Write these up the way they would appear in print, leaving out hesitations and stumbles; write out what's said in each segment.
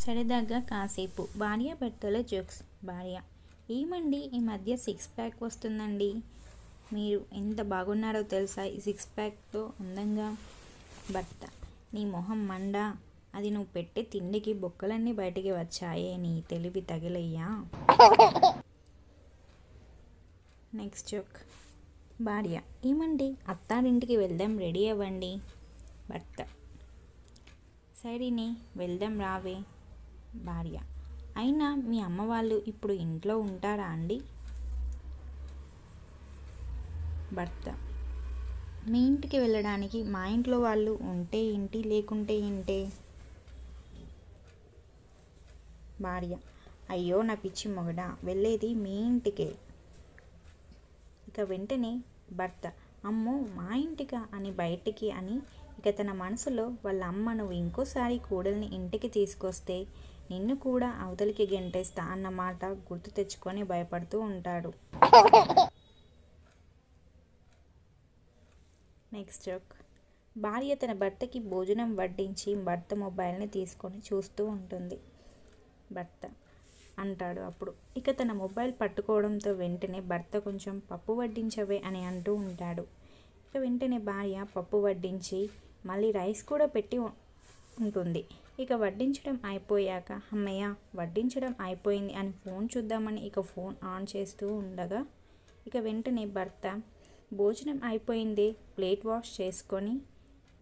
సరదాగా కాసేపు భార్యాభర్తల జోక్స్. భార్య: ఏమండి ఈ మధ్య సిక్స్ ప్యాక్ వస్తుందండి, మీరు ఎంత బాగున్నారో తెలుసా ఈ సిక్స్ ప్యాక్తో అందంగా. భర్త: నీ మొహం మండా, అది నువ్వు పెట్టే తిండికి బొక్కలన్నీ బయటికి వచ్చాయే, నీ తెలివి తగిలయ్యా. Next joke. భార్య: ఏమండి అత్తారింటికి వెళ్దాం, రెడీ అవ్వండి. భర్త: సరేనే వెళ్దాం రావే. భార్య: అయినా మీ అమ్మ వాళ్ళు ఇప్పుడు ఇంట్లో ఉంటారా అండి? భర్త: మీ ఇంటికి వెళ్ళడానికి మా ఇంట్లో వాళ్ళు ఉంటే ఏంటి, లేకుంటే ఏంటే. భార్య: అయ్యో నా పిచ్చి మొగడా, వెళ్ళేది మీ ఇంటికే. ఇక వెంటనే భర్త: అమ్మో మా ఇంటికా అని బయటికి అని ఇక తన మనసులో వాళ్ళ అమ్మ నువ్వు ఇంకోసారి కోడల్ని ఇంటికి తీసుకొస్తే నిన్ను కూడా అవతలికి గెంటేస్తా అన్న మాట గుర్తు తెచ్చుకొని భయపడుతూ ఉంటాడు. Next joke. భార్య తన భర్తకి భోజనం వడ్డించి భర్త మొబైల్ని తీసుకొని చూస్తూ ఉంటుంది. భర్త అంటాడు అప్పుడు. ఇక తన మొబైల్ పట్టుకోవడంతో వెంటనే భర్త కొంచెం పప్పు వడ్డించవే అని అంటూ ఉంటాడు. ఇక వెంటనే భార్య పప్పు వడ్డించి మళ్ళీ రైస్ కూడా పెట్టి ఉంటుంది. ఇక వడ్డించడం అయిపోయాక అమ్మయ్య వడ్డించడం అయిపోయింది అని ఫోన్ చూద్దామని ఇక ఫోన్ ఆన్ చేస్తూ ఉండగా ఇక వెంటనే భర్త భోజనం అయిపోయిందే, ప్లేట్ వాష్ చేసుకొని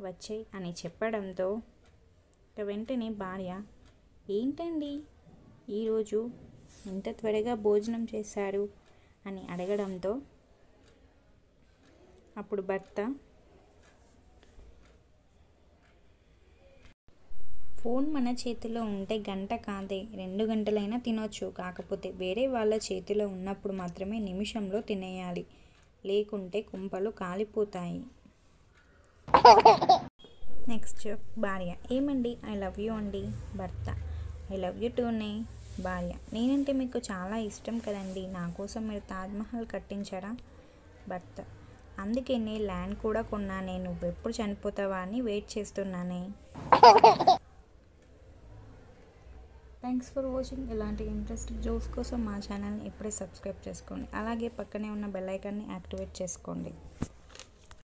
వచ్చేయ్ అని చెప్పడంతో ఇక వెంటనే భార్య ఏంటండి ఈరోజు ఇంత త్వరగా భోజనం చేశారు అని అడగడంతో అప్పుడు భర్త ఫోన్ మన చేతిలో ఉంటే గంట కాదే 2 గంటలైనా తినొచ్చు, కాకపోతే వేరే వాళ్ళ చేతిలో ఉన్నప్పుడు మాత్రమే నిమిషంలో తినేయాలి, లేకుంటే కుంపలు కాలిపోతాయి. Next joke. భార్య: ఏమండి ఐ లవ్ యూ అండి. భర్త: ఐ లవ్ యూ టూనే. భార్య: నేనంటే మీకు చాలా ఇష్టం కదండి, నా కోసం మీరు తాజ్మహల్ కట్టించరా. భర్త: అందుకే నేను ల్యాండ్ కూడా కొన్నానే, నువ్వెప్పుడు చనిపోతావా అని వెయిట్ చేస్తున్నానే. Thanks for watching. ఇలాంటి ఇంట్రెస్టింగ్ జోక్స్ కోసం మా ఛానల్ని ఇప్పుడే సబ్స్క్రైబ్ చేసుకోండి. అలాగే పక్కనే ఉన్న బెల్ ఐకాన్ని యాక్టివేట్ చేసుకోండి.